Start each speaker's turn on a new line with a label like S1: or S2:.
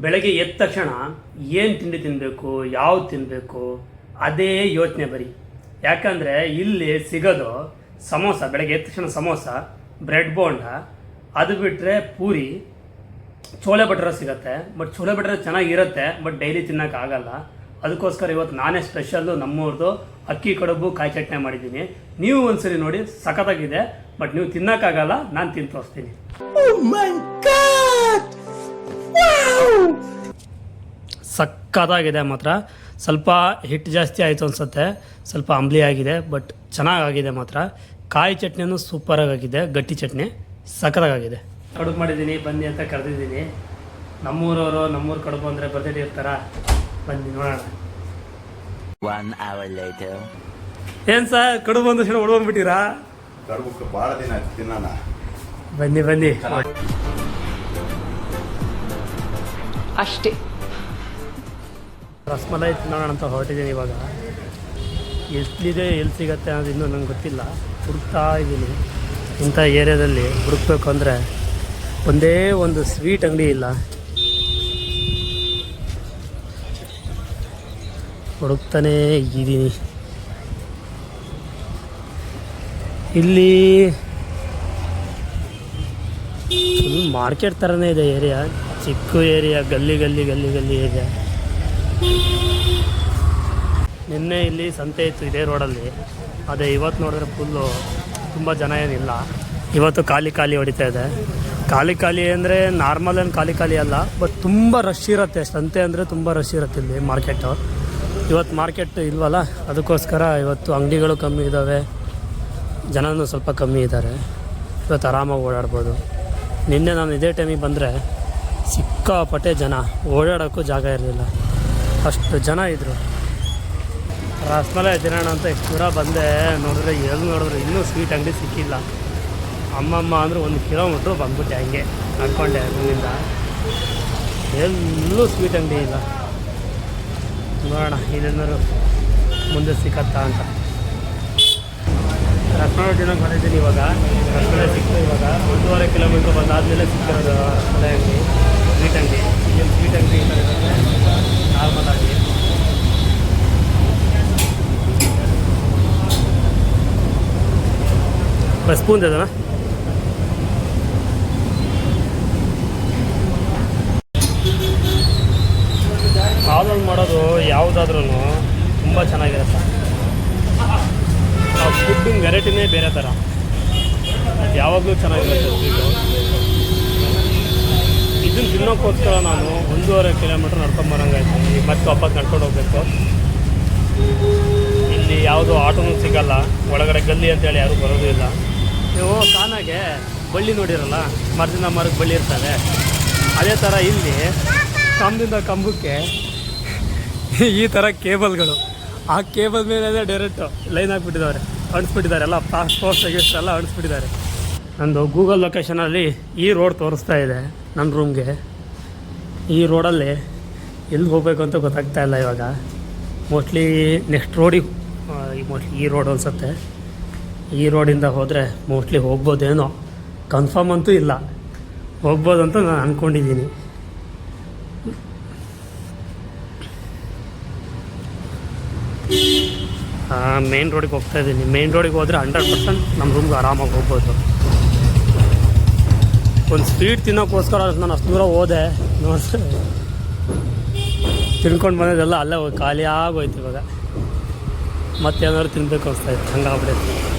S1: ಬೆಳಗ್ಗೆ ಎದ್ದ ತಕ್ಷಣ ಏನು ತಿಂಡಿ ತಿನ್ನಬೇಕು, ಯಾವ್ದು ತಿನ್ನಬೇಕು ಅದೇ ಯೋಚನೆ ಬರೀ. ಯಾಕಂದರೆ ಇಲ್ಲಿ ಸಿಗೋದು ಸಮೋಸ, ಬೆಳಗ್ಗೆ ಎದ್ದ ತಕ್ಷಣ ಸಮೋಸ, ಬ್ರೆಡ್ ಬೋಂಡ, ಅದು ಬಿಟ್ಟರೆ ಪೂರಿ, ಚೋಲೆ ಭಟ್ರ ಸಿಗುತ್ತೆ. ಬಟ್ ಚೋಲೆ ಭಟ್ರ ಚೆನ್ನಾಗಿರುತ್ತೆ, ಬಟ್ ಡೈಲಿ ತಿನ್ನೋಕ್ಕಾಗಲ್ಲ. ಅದಕ್ಕೋಸ್ಕರ ಇವತ್ತು ನಾನೇ ಸ್ಪೆಷಲ್ಲು ನಮ್ಮೂರ್ದು ಅಕ್ಕಿ ಕಡುಬು ಕಾಯಿ ಚಟ್ನಿ ಮಾಡಿದ್ದೀನಿ. ನೀವು ಒಂದ್ಸರಿ ನೋಡಿ, ಸಖತ್ತಾಗಿದೆ. ಬಟ್ ನೀವು ತಿನ್ನೋಕ್ಕಾಗಲ್ಲ, ನಾನು ತಿಂದು ತೋರಿಸ್ತೀನಿ. ಸಖತ್ತಾಗಿದೆ ಮಾತ್ರ. ಸ್ವಲ್ಪ ಹಿಟ್ಟು ಜಾಸ್ತಿ ಆಯಿತು ಅನಿಸುತ್ತೆ, ಸ್ವಲ್ಪ ಅಂಬ್ಲಿ ಆಗಿದೆ, ಬಟ್ ಚೆನ್ನಾಗಾಗಿದೆ ಮಾತ್ರ. ಕಾಯಿ ಚಟ್ನಿನೂ ಸೂಪರಾಗಿದೆ, ಗಟ್ಟಿ ಚಟ್ನಿ ಸಖತ್ತಾಗಿದೆ. ಕಡುಬು ಮಾಡಿದ್ದೀನಿ, ಬನ್ನಿ ಅಂತ ಕರೆದಿದ್ದೀನಿ. ನಮ್ಮೂರವರು, ನಮ್ಮೂರು ಕಡುಬು ಅಂದರೆ ಬರ್ದೇಡಿ ಇರ್ತಾರ. ಬನ್ನಿ ನೋಡೋಣ. ಏನು ಸರ್, ಕಡುಬು ಒಂದು ಕ್ಷಣ ಹೊಡ್ಕೊಂಡ್ಬಿಟ್ಟಿರಾ?
S2: ಕಡುಬು ಭಾಳ ದಿನ ಆಯ್ತು ತಿನ್ನೋಣ.
S1: ಬನ್ನಿ ಬನ್ನಿ
S3: ಅಷ್ಟೇ.
S1: ರಸಮಲೈ ತಿನ್ನೋಣ ಅಂತ ಹೊರಟಿದ್ದೀನಿ. ಇವಾಗ ಎಲ್ಲಿದೆ, ಎಲ್ಲಿ ಸಿಗತ್ತೆ ಅನ್ನೋದು ಇನ್ನೂ ನಂಗೆ ಗೊತ್ತಿಲ್ಲ. ಹುಡುಕ್ತಾ ಇದ್ದೀನಿ. ಇಂಥ ಏರಿಯಾದಲ್ಲಿ ಹುಡುಕ್ಬೇಕು ಅಂದರೆ ಒಂದೇ ಒಂದು ಸ್ವೀಟ್ ಅಂಗಡಿ ಇಲ್ಲ. ಹುಡುಕ್ತಾನೇ ಇದ್ದೀನಿ. ಇಲ್ಲಿ ಫುಲ್ ಮಾರ್ಕೆಟ್ ಥರನೇ ಇದೆ ಏರಿಯಾ. ಚಿಕ್ಕ ಏರಿಯಾ, ಗಲ್ಲಿ ಗಲ್ಲಿ ಗಲ್ಲಿ ಗಲ್ಲಿ ಏರಿಯಾ. ನಿನ್ನೆ ಇಲ್ಲಿ ಸಂತೆ ಇತ್ತು ಇದೇ ರೋಡಲ್ಲಿ. ಅದೇ ಇವತ್ತು ನೋಡಿದ್ರೆ ಫುಲ್ಲು ತುಂಬ ಜನ ಏನಿಲ್ಲ. ಇವತ್ತು ಖಾಲಿ ಖಾಲಿ ಹೊಡಿತಾ ಇದೆ. ಖಾಲಿ ಖಾಲಿ ಅಂದರೆ ನಾರ್ಮಲ್ ಏನು ಖಾಲಿ ಖಾಲಿ ಅಲ್ಲ, ಬಟ್ ತುಂಬ ರಶ್ ಇರುತ್ತೆ. ಸಂತೆ ಅಂದರೆ ತುಂಬ ರಶ್ ಇರುತ್ತೆ ಇಲ್ಲಿ ಮಾರ್ಕೆಟು. ಇವತ್ತು ಮಾರ್ಕೆಟ್ ಇಲ್ವಲ್ಲ, ಅದಕ್ಕೋಸ್ಕರ ಇವತ್ತು ಅಂಗಡಿಗಳು ಕಮ್ಮಿ ಇದ್ದಾವೆ, ಜನನೂ ಸ್ವಲ್ಪ ಕಮ್ಮಿ ಇದ್ದಾರೆ. ಇವತ್ತು ಆರಾಮಾಗಿ ಓಡಾಡ್ಬೋದು. ನಿನ್ನೆ ನಾನು ಇದೇ ಟೈಮಿಗೆ ಬಂದರೆ ಸಿಕ್ಕಾಪಟ್ಟೆ ಜನ, ಓಡಾಡೋಕ್ಕೂ ಜಾಗ ಇರಲಿಲ್ಲ, ಅಷ್ಟು ಜನ ಇದ್ದರು. ರಸಮಲೈ ತಿನ್ನೋಣ ಅಂತ ಎಷ್ಟು ದೂರ ಬಂದೆ, ನೋಡಿದ್ರೆ ಎಲ್ಲಿ ನೋಡಿದ್ರೆ ಇನ್ನೂ ಸ್ವೀಟ್ ಅಂಗಡಿ ಸಿಕ್ಕಿಲ್ಲ. ಅಮ್ಮಮ್ಮ ಅಂದರೆ 1 ಕಿಲೋಮೀಟ್ರು ಬಂದ್ಬಿಟ್ಟೆ ಹಂಗೆ ನಡ್ಕೊಂಡೆ ಅಲ್ಲಿಂದ. ಎಲ್ಲೂ ಸ್ವೀಟ್ ಅಂಗಡಿ ಇಲ್ಲ. ನೋಡೋಣ ಇನ್ನೇನಾದ್ರು ಮುಂದೆ ಸಿಕ್ಕತ್ತಾ ಅಂತ. ರಸಮಲೈ ತಿನ್ನೋಕೆ ಬಂದಿದ್ದೀನಿ. ಇವಾಗ ರಸಮಲೈ ಸಿಕ್ತು. ಇವಾಗ 1.5 ಕಿಲೋಮೀಟ್ರ್ ಬಂದಾದಮೇಲೆ ಸಿಕ್ಕಿರೋದು ರಸಮಲೈ ಅಂಗಡಿ, ಸ್ವೀಟ್ ಅಂಗಡಿ. ಇಲ್ಲಿ ಸ್ವೀಟ್ ಅಂಗಡಿ ನಾರ್ಮಲ್ ಆಗಿ ಸ್ಪೂನ್ ಇದೆನಾ? ಹಾಲಲ್ಲಿ ಮಾಡೋದು ಯಾವುದಾದ್ರೂ ತುಂಬ ಚೆನ್ನಾಗಿರುತ್ತೆ. ಆ ಫುಡ್ಡಿನ ವೆರೈಟಿನೇ ಬೇರೆ ಥರ, ಅದು ಯಾವಾಗಲೂ ಚೆನ್ನಾಗಿರುತ್ತೆ ಸ್ವೀಟು. ಇದನ್ನು ತಿನ್ನೋಕ್ಕೋಸ್ಕರ ನಾನು 1.5 ಕಿಲೋಮೀಟ್ರ್ ನಡ್ಕೊಂಬರಂಗಾಯ್ತು. ಈಗ ಮತ್ತೆ ವಾಪಸ್ ನಡ್ಕೊಂಡು ಹೋಗ್ಬೇಕು. ಇಲ್ಲಿ ಯಾವುದೋ ಆಟೋನೂ ಸಿಗೋಲ್ಲ, ಒಳಗಡೆ ಗಲ್ಲಿ ಅಂತೇಳಿ ಯಾರೂ ಬರೋದು ಇಲ್ಲ. ನೀವು ಕಾನಾಗೆ ಬಳ್ಳಿ ನೋಡಿರಲ್ಲ, ಮರದಿಂದ ಮರಕ್ಕೆ ಬಳ್ಳಿ ಇರ್ತವೆ, ಅದೇ ಥರ ಇಲ್ಲಿ ಕಂಬದಿಂದ ಕಂಬಕ್ಕೆ ಈ ಥರ ಕೇಬಲ್ಗಳು, ಆ ಕೇಬಲ್ ಮೇಲೆ ಡೈರೆಕ್ಟು ಲೈನ್ ಹಾಕ್ಬಿಟ್ಟಿದ್ದಾರೆ, ಅಂಟಿಸ್ಬಿಟ್ಟಿದ್ದಾರೆ. ಎಲ್ಲ ಪೋಸ್ಟ್ ಎಲ್ಲ ಅಂಟಿಸ್ಬಿಟ್ಟಿದ್ದಾರೆ. ನಂದು ಗೂಗಲ್ ಲೊಕೇಶನಲ್ಲಿ ಈ ರೋಡ್ ತೋರಿಸ್ತಾ ಇದೆ ನನ್ನ ರೂಮ್ಗೆ. ಈ ರೋಡಲ್ಲಿ ಎಲ್ಲಿ ಹೋಗಬೇಕು ಅಂತ ಗೊತ್ತಾಗ್ತಾ ಇಲ್ಲ ಇವಾಗ. ಮೋಸ್ಟ್ಲಿ ನೆಕ್ಸ್ಟ್ ರೋಡಿಗೆ ಮೋಸ್ಟ್ಲಿ ಈ ರೋಡ್ ಅನಿಸುತ್ತೆ. ಈ ರೋಡಿಂದ ಹೋದರೆ ಮೋಸ್ಟ್ಲಿ ಹೋಗ್ಬೋದೇನೋ, ಕನ್ಫರ್ಮ್ ಅಂತೂ ಇಲ್ಲ, ಹೋಗ್ಬೋದಂತ ನಾನು ಅಂದ್ಕೊಂಡಿದ್ದೀನಿ. ಮೇನ್ ರೋಡಿಗೆ ಹೋಗ್ತಾ ಇದ್ದೀನಿ. ಮೇನ್ ರೋಡಿಗೆ ಹೋದರೆ 100% ನಮ್ಮ ರೂಮ್ಗೆ ಆರಾಮಾಗಿ ಹೋಗ್ಬೋದು. ಒಂದು ಸ್ವೀಟ್ ತಿನ್ನೋಕ್ಕೋಸ್ಕರ ನಾನು ಅಷ್ಟು ದೂರ ಹೋದೆ. ನೋಡಿದ್ರೆ ತಿನ್ಕೊಂಡು ಬಂದಿದ್ದೆಲ್ಲ ಅಲ್ಲೇ ಖಾಲಿ ಆಗೋಯ್ತು. ಇವಾಗ ಮತ್ತೇನಾದ್ರು ತಿನ್ನಬೇಕು ಅನಿಸ್ತಾಯಿತ್ತು, ಹಂಗಾಗ್ಬಿಡೈತೆ.